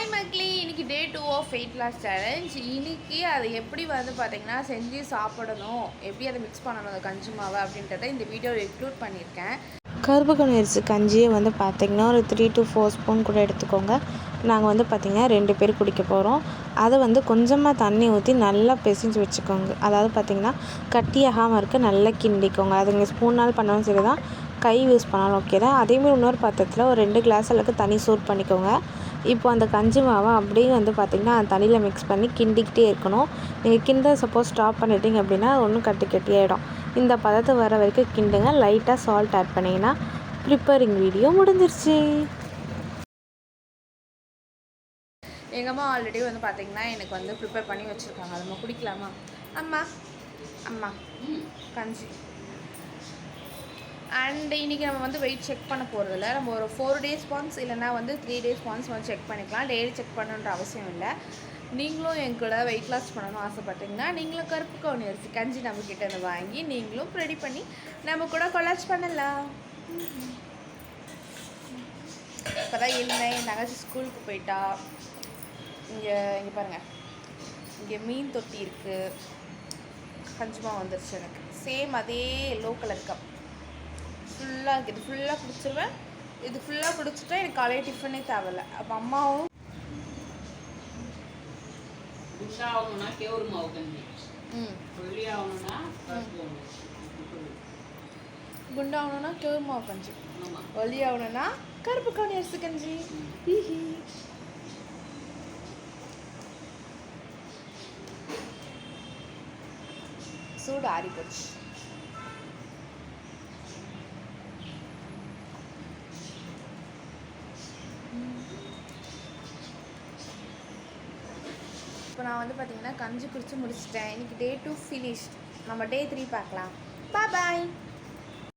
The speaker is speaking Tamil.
ஹாய் மக்களே, இன்றைக்கி டே 2 ஆஃப் வெயிட் லாஸ் சேலஞ்ச். இன்றைக்கி அதை எப்படி பார்த்திங்கன்னா செஞ்சு சாப்பிடணும், எப்படி அதை மிக்ஸ் பண்ணணும் அந்த கஞ்சி மாவை அப்படின்றத இந்த வீடியோவில் இன்க்ளூட் பண்ணியிருக்கேன். கருப்பு அரிசி கஞ்சியை பார்த்திங்கன்னா ஒரு 3 to 4 ஸ்பூன் கூட எடுத்துக்கோங்க. நாங்கள் பார்த்திங்கன்னா 2 பேர் குடிக்க போகிறோம். அதை கொஞ்சமாக தண்ணி ஊற்றி நல்லா பிசைஞ்சு வச்சுக்கோங்க. அதாவது பார்த்திங்கன்னா கட்டியாகாமல் இருக்க நல்லா கிண்டிக்கோங்க. அது நீங்கள் ஸ்பூனால் பண்ணாலும் சரி தான், கை யூஸ் பண்ணாலும் ஓகே தான். அதேமாதிரி இன்னொரு பாத்திரத்தில் ஒரு 2 கிளாஸ் அளவுக்கு தண்ணி சூட் பண்ணிக்கோங்க. இப்போ அந்த கஞ்சி மாவை அப்படியே பார்த்திங்கன்னா அந்த தண்ணியில் மிக்ஸ் பண்ணி கிண்டிக்கிட்டே இருக்கணும். நீங்கள் கிண்ட சப்போஸ் ஸ்டாப் பண்ணிட்டீங்க அப்படின்னா ஒன்றும் கட்டியாகிடும். இந்த பதத்தை வர வரைக்கும் கிண்டுங்க. லைட்டாக சால்ட் ஆட் பண்ணிங்கன்னா ப்ரிப்பேரிங் வீடியோ முடிஞ்சிருச்சு. எங்கள் அம்மா ஆல்ரெடி பார்த்திங்கன்னா எனக்கு ப்ரிப்பேர் பண்ணி வச்சுருக்காங்க. அதை நம்ம குடிக்கலாமா? அம்மா அம்மா கஞ்சி. அண்ட் இன்றைக்கி நம்ம வெயிட் செக் பண்ண போகிறதில்ல. நம்ம ஒரு 4 days ஒன்ஸ் இல்லைனா 3 days ஒன்ஸ் செக் பண்ணிக்கலாம். டெய்லி செக் பண்ணணுன்ற அவசியம் இல்லை. நீங்களும் என் கூட வெயிட் லாஸ் பண்ணணும்னு ஆசைப்பட்டீங்கன்னா நீங்களும் கருப்பு கவுனி அரிசி கஞ்சி நம்மக்கிட்ட வாங்கி நீங்களும் ரெடி பண்ணி நம்ம கூட கொலாச் பண்ணலாம். இப்போ தான் எழுந்தேன். என் தங்கச்சி ஸ்கூலுக்கு போயிட்டா. இங்கே பாருங்கள், இங்கே மீன் தொட்டி இருக்குது. கஞ்சிமாக வந்துருச்சு எனக்கு. சேம் அதே எல்லோ கலர் கப் ஃபுல்லாக இது ஃபுல்லாக குடிச்சிருவேன். இது ஃபுல்லாக குடிச்சிட்டா எனக்கு காலையில் டிஃபனே தேவையில்லை. அப்போ அம்மாவும் குண்டாகணும்னா கேவுரு மாவு கஞ்சி, குண்டாகணும்னா கேவுரு மாவு கஞ்சி, ஒல்லியாகணும்னா கருப்பு கவுனி அரிசி கஞ்சி. சூடு ஆறி போச்சு. இப்போ நான் பார்த்திங்கன்னா கஞ்சி குடிச்சு முடிச்சிட்டேன். இன்றைக்கி டே 2 ஃபினிஷ்ட். நம்ம டே 3 பார்க்கலாம். பாய்.